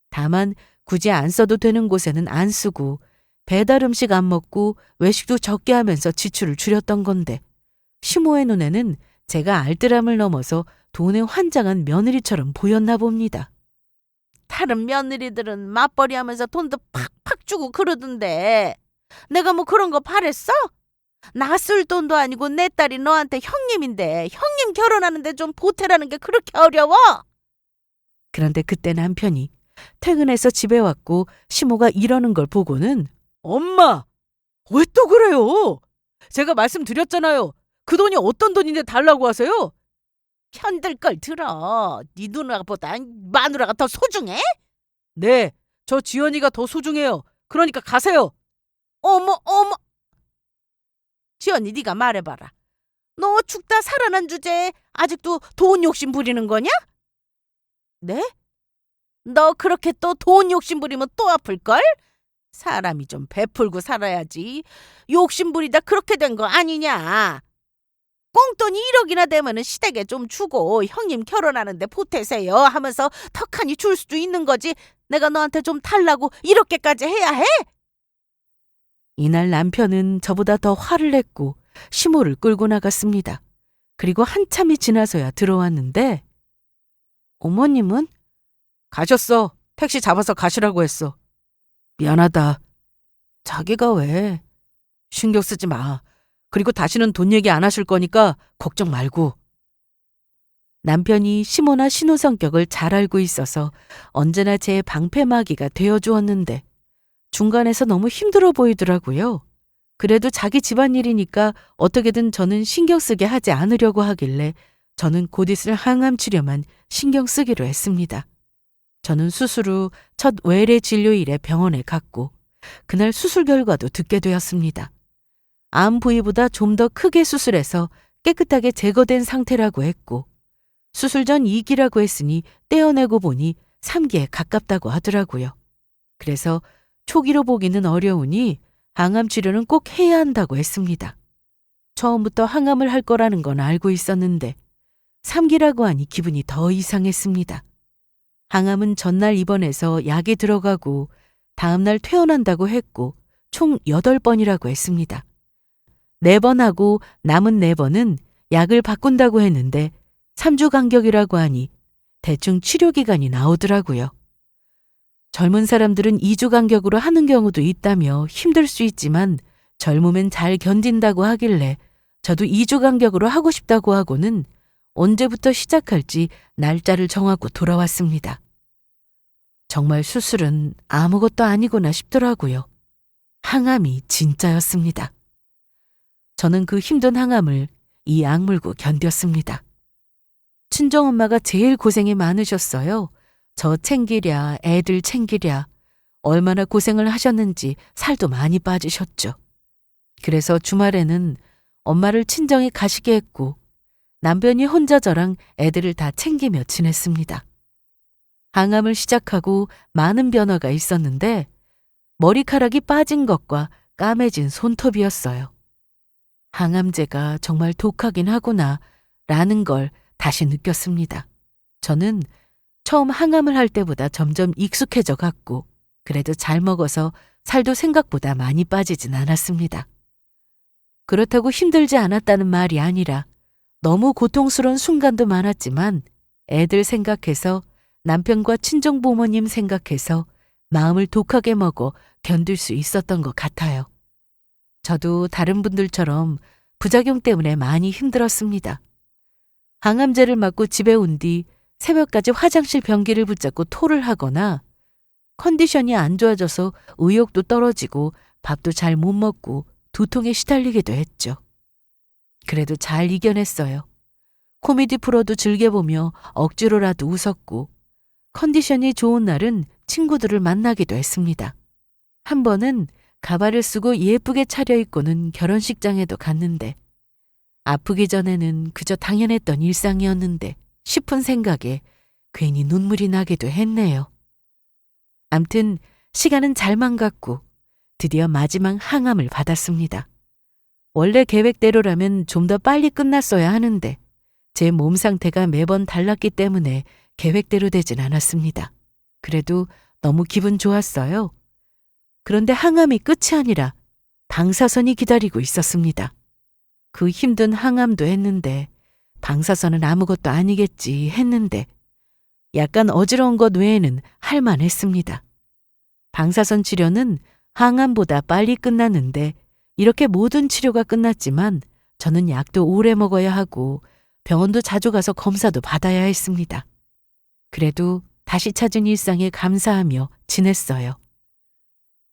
다만 굳이 안 써도 되는 곳에는 안 쓰고 배달 음식 안 먹고 외식도 적게 하면서 지출을 줄였던 건데 시모의 눈에는 제가 알뜰함을 넘어서 돈에 환장한 며느리처럼 보였나 봅니다. 다른 며느리들은 맞벌이 하면서 돈도 팍팍 주고 그러던데 내가 뭐 그런 거 바랬어? 나 쓸 돈도 아니고 내 딸이 너한테 형님인데 형님 결혼하는데 좀 보태라는 게 그렇게 어려워? 그런데 그때 남편이 퇴근해서 집에 왔고 시모가 이러는 걸 보고는 엄마, 왜 또 그래요? 제가 말씀드렸잖아요. 그 돈이 어떤 돈인데 달라고 하세요? 편들 걸 들어. 네 누나보다 마누라가 더 소중해? 네, 저 지연이가 더 소중해요. 그러니까 가세요. 어머. 지연이 네가 말해봐라. 너 죽다 살아난 주제에 아직도 돈 욕심 부리는 거냐? 네? 너 그렇게 또 돈 욕심 부리면 또 아플걸? 사람이 좀 베풀고 살아야지. 욕심 부리다 그렇게 된 거 아니냐? 꽁돈이 1억이나 되면은 시댁에 좀 주고 형님 결혼하는데 보태세요 하면서 턱하니 줄 수도 있는 거지. 내가 너한테 좀 달라고 이렇게까지 해야 해? 이날 남편은 저보다 더 화를 냈고 시모를 끌고 나갔습니다. 그리고 한참이 지나서야 들어왔는데 어머님은? 가셨어. 택시 잡아서 가시라고 했어. 미안하다. 자기가 왜? 신경 쓰지 마. 그리고 다시는 돈 얘기 안 하실 거니까 걱정 말고. 남편이 시모나 신우 성격을 잘 알고 있어서 언제나 제 방패막이가 되어주었는데 중간에서 너무 힘들어 보이더라고요. 그래도 자기 집안일이니까 어떻게든 저는 신경 쓰게 하지 않으려고 하길래 저는 곧 있을 항암 치료만 신경 쓰기로 했습니다. 저는 수술 후 첫 외래 진료일에 병원에 갔고 그날 수술 결과도 듣게 되었습니다. 암 부위보다 좀 더 크게 수술해서 깨끗하게 제거된 상태라고 했고 수술 전 2기라고 했으니 떼어내고 보니 3기에 가깝다고 하더라고요. 그래서 초기로 보기는 어려우니 항암 치료는 꼭 해야 한다고 했습니다. 처음부터 항암을 할 거라는 건 알고 있었는데 3기라고 하니 기분이 더 이상했습니다. 항암은 전날 입원해서 약이 들어가고 다음날 퇴원한다고 했고 총 8번이라고 했습니다. 4번 하고 남은 4번은 약을 바꾼다고 했는데 3주 간격이라고 하니 대충 치료 기간이 나오더라고요. 젊은 사람들은 2주 간격으로 하는 경우도 있다며 힘들 수 있지만 젊으면 잘 견딘다고 하길래 저도 2주 간격으로 하고 싶다고 하고는 언제부터 시작할지 날짜를 정하고 돌아왔습니다. 정말 수술은 아무것도 아니구나 싶더라고요. 항암이 진짜였습니다. 저는 그 힘든 항암을 이 악물고 견뎠습니다. 친정엄마가 제일 고생이 많으셨어요. 저 챙기랴, 애들 챙기랴. 얼마나 고생을 하셨는지 살도 많이 빠지셨죠. 그래서 주말에는 엄마를 친정에 가시게 했고 남편이 혼자 저랑 애들을 다 챙기며 지냈습니다. 항암을 시작하고 많은 변화가 있었는데 머리카락이 빠진 것과 까매진 손톱이었어요. 항암제가 정말 독하긴 하구나 라는 걸 다시 느꼈습니다. 저는 처음 항암을 할 때보다 점점 익숙해져 갔고 그래도 잘 먹어서 살도 생각보다 많이 빠지진 않았습니다. 그렇다고 힘들지 않았다는 말이 아니라 너무 고통스러운 순간도 많았지만 애들 생각해서 남편과 친정부모님 생각해서 마음을 독하게 먹어 견딜 수 있었던 것 같아요. 저도 다른 분들처럼 부작용 때문에 많이 힘들었습니다. 항암제를 맞고 집에 온 뒤 새벽까지 화장실 변기를 붙잡고 토를 하거나 컨디션이 안 좋아져서 의욕도 떨어지고 밥도 잘 못 먹고 두통에 시달리기도 했죠. 그래도 잘 이겨냈어요. 코미디 프로도 즐겨보며 억지로라도 웃었고 컨디션이 좋은 날은 친구들을 만나기도 했습니다. 한 번은 가발을 쓰고 예쁘게 차려입고는 결혼식장에도 갔는데 아프기 전에는 그저 당연했던 일상이었는데 싶은 생각에 괜히 눈물이 나기도 했네요. 암튼 시간은 잘만 갔고 드디어 마지막 항암을 받았습니다. 원래 계획대로라면 좀 더 빨리 끝났어야 하는데 제 몸 상태가 매번 달랐기 때문에 계획대로 되진 않았습니다. 그래도 너무 기분 좋았어요. 그런데 항암이 끝이 아니라 방사선이 기다리고 있었습니다. 그 힘든 항암도 했는데 방사선은 아무것도 아니겠지 했는데 약간 어지러운 것 외에는 할만했습니다. 방사선 치료는 항암보다 빨리 끝났는데 이렇게 모든 치료가 끝났지만 저는 약도 오래 먹어야 하고 병원도 자주 가서 검사도 받아야 했습니다. 그래도 다시 찾은 일상에 감사하며 지냈어요.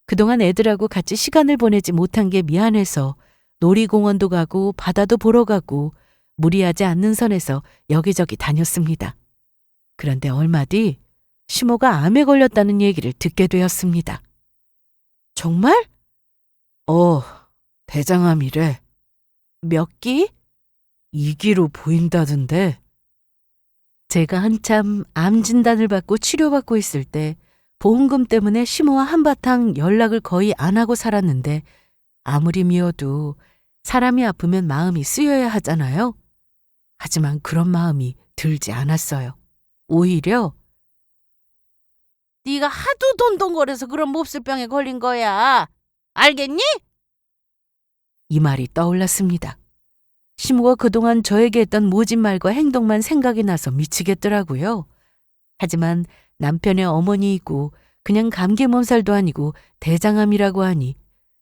그동안 애들하고 같이 시간을 보내지 못한 게 미안해서 놀이공원도 가고 바다도 보러 가고 무리하지 않는 선에서 여기저기 다녔습니다. 그런데 얼마 뒤 시모가 암에 걸렸다는 얘기를 듣게 되었습니다. 정말? 대장암이래. 몇 기? 2기로 보인다던데. 제가 한참 암 진단을 받고 치료받고 있을 때 보험금 때문에 시모와 한바탕 연락을 거의 안 하고 살았는데 아무리 미워도 사람이 아프면 마음이 쓰여야 하잖아요. 하지만 그런 마음이 들지 않았어요. 오히려 네가 하도 돈돈거려서 그런 몹쓸병에 걸린 거야. 알겠니? 이 말이 떠올랐습니다. 시모가 그동안 저에게 했던 모진 말과 행동만 생각이 나서 미치겠더라고요. 하지만 남편의 어머니이고 그냥 감기 몸살도 아니고 대장암이라고 하니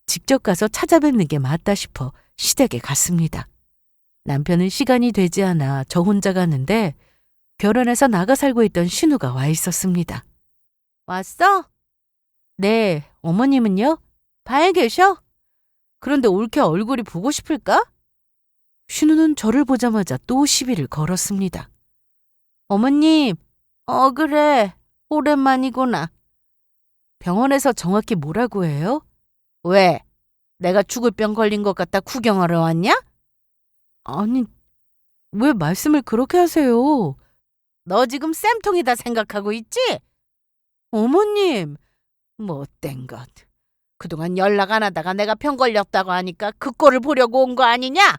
직접 가서 찾아뵙는 게 맞다 싶어 시댁에 갔습니다. 남편은 시간이 되지 않아 저 혼자 갔는데 결혼해서 나가 살고 있던 신우가 와 있었습니다. 왔어? 네, 어머님은요? 발 계셔? 그런데 올케 얼굴이 보고 싶을까? 신우는 저를 보자마자 또 시비를 걸었습니다. 어머님, 그래. 오랜만이구나. 병원에서 정확히 뭐라고 해요? 왜? 내가 죽을 병 걸린 것 같다 구경하러 왔냐? 아니, 왜 말씀을 그렇게 하세요? 너 지금 쌤통이다 생각하고 있지? 어머님, 못된 것. 그동안 연락 안 하다가 내가 병 걸렸다고 하니까 그 꼴을 보려고 온 거 아니냐?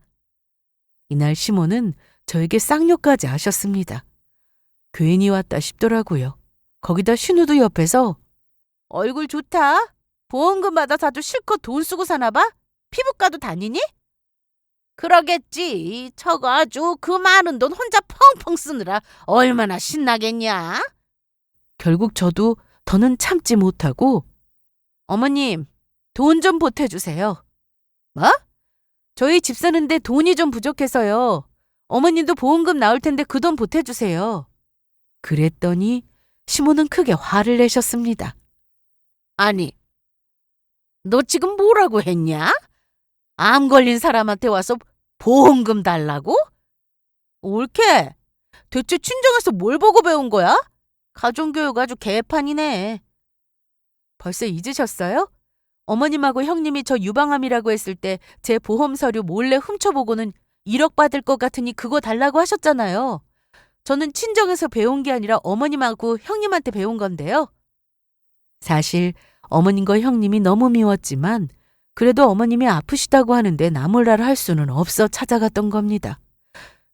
이날 시모는 저에게 쌍욕까지 하셨습니다. 괜히 왔다 싶더라고요. 거기다 신우도 옆에서 얼굴 좋다. 보험금 받아서도 실컷 돈 쓰고 사나 봐? 피부과도 다니니? 그러겠지. 저거 아주 그 많은 돈 혼자 펑펑 쓰느라 얼마나 신나겠냐? 결국 저도 더는 참지 못하고 어머님, 돈 좀 보태주세요. 뭐? 저희 집 사는데 돈이 좀 부족해서요. 어머님도 보험금 나올 텐데 그 돈 보태주세요. 그랬더니 시모는 크게 화를 내셨습니다. 아니, 너 지금 뭐라고 했냐? 암 걸린 사람한테 와서 보험금 달라고? 옳게. 대체 친정에서 뭘 보고 배운 거야? 가정교육 아주 개판이네. 벌써 잊으셨어요? 어머님하고 형님이 저 유방암이라고 했을 때 제 보험 서류 몰래 훔쳐보고는 1억 받을 것 같으니 그거 달라고 하셨잖아요. 저는 친정에서 배운 게 아니라 어머님하고 형님한테 배운 건데요. 사실 어머님과 형님이 너무 미웠지만 그래도 어머님이 아프시다고 하는데 나 몰라라 할 수는 없어 찾아갔던 겁니다.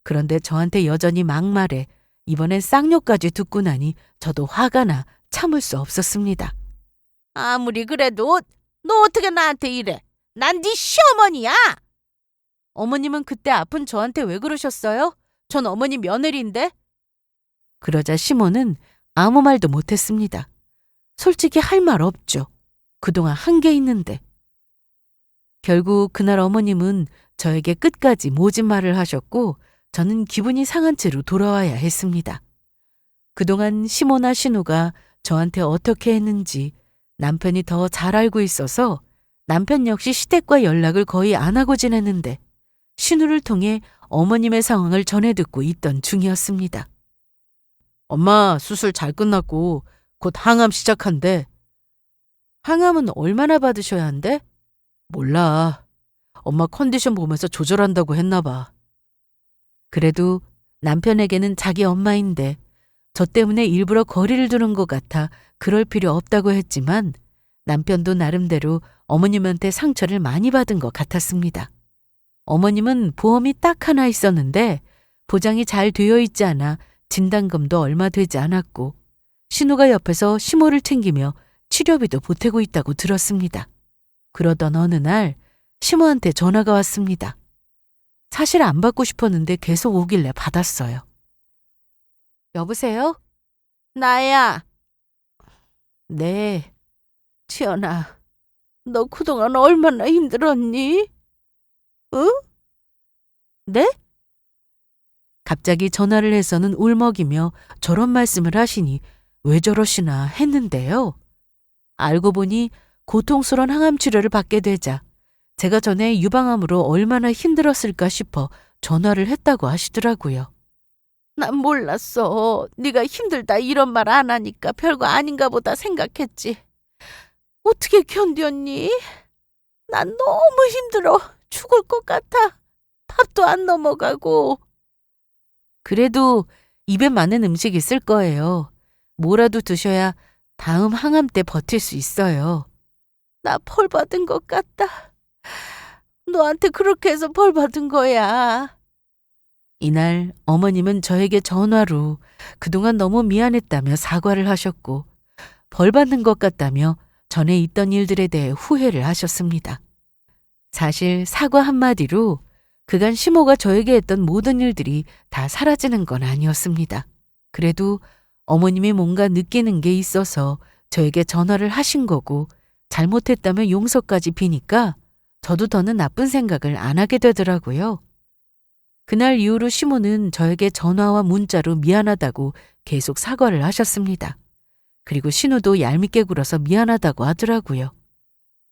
그런데 저한테 여전히 막말해 이번엔 쌍욕까지 듣고 나니 저도 화가 나 참을 수 없었습니다. 아무리 그래도 너 어떻게 나한테 이래? 난 네 시어머니야. 어머님은 그때 아픈 저한테 왜 그러셨어요? 전 어머니 며느리인데. 그러자 시모는 아무 말도 못했습니다. 솔직히 할 말 없죠. 그동안 한 게 있는데. 결국 그날 어머님은 저에게 끝까지 모진 말을 하셨고 저는 기분이 상한 채로 돌아와야 했습니다. 그동안 시모나 신우가 저한테 어떻게 했는지 남편이 더 잘 알고 있어서 남편 역시 시댁과 연락을 거의 안 하고 지냈는데 신우를 통해 어머님의 상황을 전해 듣고 있던 중이었습니다. 엄마 수술 잘 끝났고 곧 항암 시작한대. 항암은 얼마나 받으셔야 한대? 몰라. 엄마 컨디션 보면서 조절한다고 했나 봐. 그래도 남편에게는 자기 엄마인데 저 때문에 일부러 거리를 두는 것 같아 그럴 필요 없다고 했지만 남편도 나름대로 어머님한테 상처를 많이 받은 것 같았습니다. 어머님은 보험이 딱 하나 있었는데 보장이 잘 되어 있지 않아 진단금도 얼마 되지 않았고 신우가 옆에서 시모를 챙기며 치료비도 보태고 있다고 들었습니다. 그러던 어느 날 시모한테 전화가 왔습니다. 사실 안 받고 싶었는데 계속 오길래 받았어요. 여보세요? 나야. 네. 지연아, 너 그동안 얼마나 힘들었니? 응? 네? 갑자기 전화를 해서는 울먹이며 저런 말씀을 하시니 왜 저러시나 했는데요. 알고 보니 고통스러운 항암 치료를 받게 되자 제가 전에 유방암으로 얼마나 힘들었을까 싶어 전화를 했다고 하시더라고요. 난 몰랐어. 네가 힘들다 이런 말 안 하니까 별거 아닌가 보다 생각했지. 어떻게 견뎠니? 난 너무 힘들어. 죽을 것 같아. 밥도 안 넘어가고. 그래도 입에 맞는 음식 있을 거예요. 뭐라도 드셔야 다음 항암 때 버틸 수 있어요. 나 벌 받은 것 같다. 너한테 그렇게 해서 벌 받은 거야. 이날 어머님은 저에게 전화로 그동안 너무 미안했다며 사과를 하셨고 벌 받는 것 같다며 전에 있던 일들에 대해 후회를 하셨습니다. 사실 사과 한마디로 그간 시모가 저에게 했던 모든 일들이 다 사라지는 건 아니었습니다. 그래도 어머님이 뭔가 느끼는 게 있어서 저에게 전화를 하신 거고 잘못했다면 용서까지 비니까 저도 더는 나쁜 생각을 안 하게 되더라고요. 그날 이후로 시모는 저에게 전화와 문자로 미안하다고 계속 사과를 하셨습니다. 그리고 신우도 얄밉게 굴어서 미안하다고 하더라고요.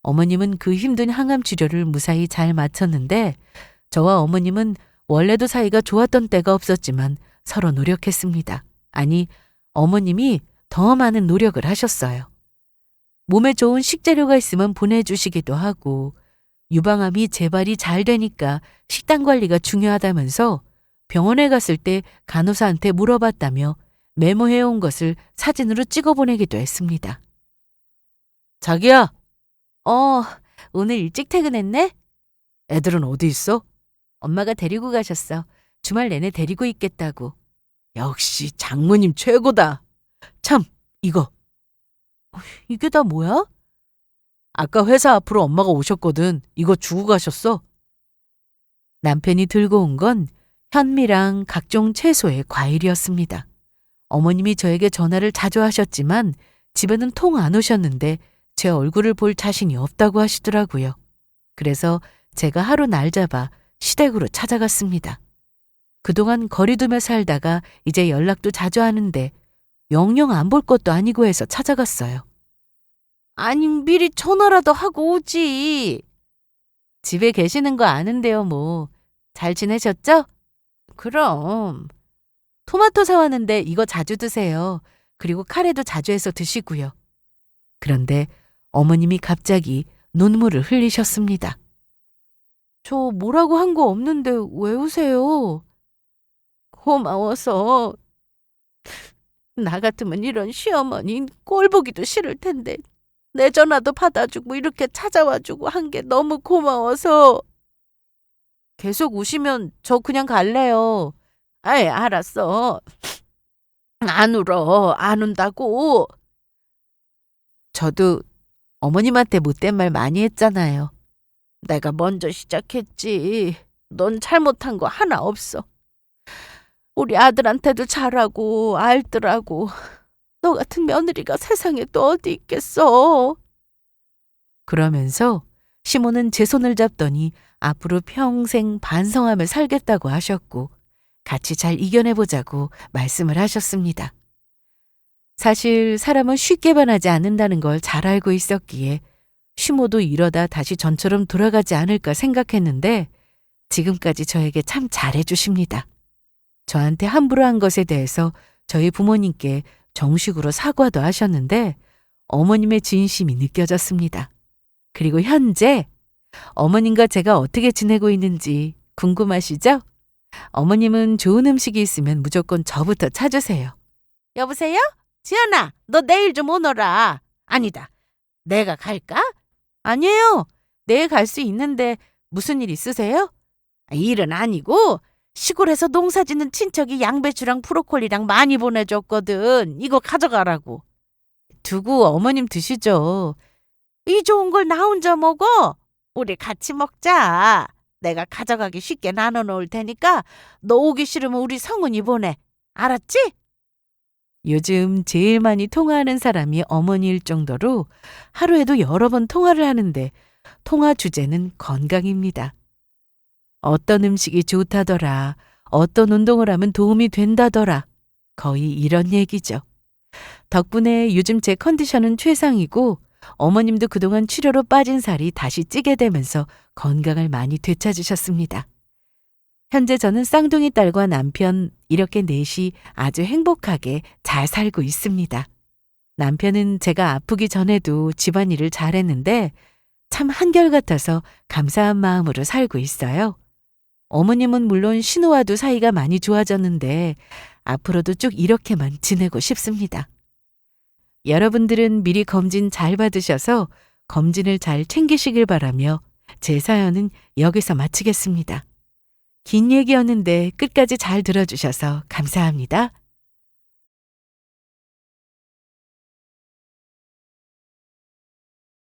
어머님은 그 힘든 항암 치료를 무사히 잘 마쳤는데 저와 어머님은 원래도 사이가 좋았던 때가 없었지만 서로 노력했습니다. 아니, 어머님이 더 많은 노력을 하셨어요. 몸에 좋은 식재료가 있으면 보내주시기도 하고 유방암이 재발이 잘 되니까 식단 관리가 중요하다면서 병원에 갔을 때 간호사한테 물어봤다며 메모해온 것을 사진으로 찍어 보내기도 했습니다. 자기야, 오늘 일찍 퇴근했네? 애들은 어디 있어? 엄마가 데리고 가셨어. 주말 내내 데리고 있겠다고. 역시 장모님 최고다. 참, 이거. 이게 다 뭐야? 아까 회사 앞으로 엄마가 오셨거든. 이거 주고 가셨어. 남편이 들고 온 건 현미랑 각종 채소의 과일이었습니다. 어머님이 저에게 전화를 자주 하셨지만 집에는 통 안 오셨는데 제 얼굴을 볼 자신이 없다고 하시더라고요. 그래서 제가 하루 날 잡아 시댁으로 찾아갔습니다. 그동안 거리 두며 살다가 이제 연락도 자주 하는데 영영 안 볼 것도 아니고 해서 찾아갔어요. 아니, 미리 전화라도 하고 오지. 집에 계시는 거 아는데요, 뭐. 잘 지내셨죠? 그럼. 토마토 사왔는데 이거 자주 드세요. 그리고 카레도 자주 해서 드시고요. 그런데 어머님이 갑자기 눈물을 흘리셨습니다. 저 뭐라고 한 거 없는데 왜 우세요? 고마워서. 나 같으면 이런 시어머니 꼴 보기도 싫을 텐데 내 전화도 받아주고 이렇게 찾아와주고 한 게 너무 고마워서. 계속 우시면 저 그냥 갈래요. 아이, 알았어. 안 울어. 안 운다고. 저도 어머님한테 못된 말 많이 했잖아요. 내가 먼저 시작했지. 넌 잘못한 거 하나 없어. 우리 아들한테도 잘하고 알더라고. 너 같은 며느리가 세상에 또 어디 있겠어. 그러면서 시모는 제 손을 잡더니 앞으로 평생 반성하며 살겠다고 하셨고 같이 잘 이겨내보자고 말씀을 하셨습니다. 사실 사람은 쉽게 변하지 않는다는 걸 잘 알고 있었기에 시모도 이러다 다시 전처럼 돌아가지 않을까 생각했는데 지금까지 저에게 참 잘해주십니다. 저한테 함부로 한 것에 대해서 저희 부모님께 정식으로 사과도 하셨는데 어머님의 진심이 느껴졌습니다. 그리고 현재 어머님과 제가 어떻게 지내고 있는지 궁금하시죠? 어머님은 좋은 음식이 있으면 무조건 저부터 찾으세요. 여보세요? 지연아, 너 내일 좀 오너라. 아니다, 내가 갈까? 아니에요. 내일 갈 수 있는데 무슨 일 있으세요? 일은 아니고 시골에서 농사 짓는 친척이 양배추랑 브로콜리랑 많이 보내줬거든. 이거 가져가라고. 두고 어머님 드시죠. 이 좋은 걸 나 혼자 먹어? 우리 같이 먹자. 내가 가져가기 쉽게 나눠 놓을 테니까 너 오기 싫으면 우리 성훈이 보내. 알았지? 요즘 제일 많이 통화하는 사람이 어머니일 정도로 하루에도 여러 번 통화를 하는데 통화 주제는 건강입니다. 어떤 음식이 좋다더라, 어떤 운동을 하면 도움이 된다더라, 거의 이런 얘기죠. 덕분에 요즘 제 컨디션은 최상이고 어머님도 그동안 치료로 빠진 살이 다시 찌게 되면서 건강을 많이 되찾으셨습니다. 현재 저는 쌍둥이 딸과 남편 이렇게 넷이 아주 행복하게 잘 살고 있습니다. 남편은 제가 아프기 전에도 집안일을 잘했는데 참 한결같아서 감사한 마음으로 살고 있어요. 어머님은 물론 신우와도 사이가 많이 좋아졌는데 앞으로도 쭉 이렇게만 지내고 싶습니다. 여러분들은 미리 검진 잘 받으셔서 검진을 잘 챙기시길 바라며 제 사연은 여기서 마치겠습니다. 긴 얘기였는데 끝까지 잘 들어주셔서 감사합니다.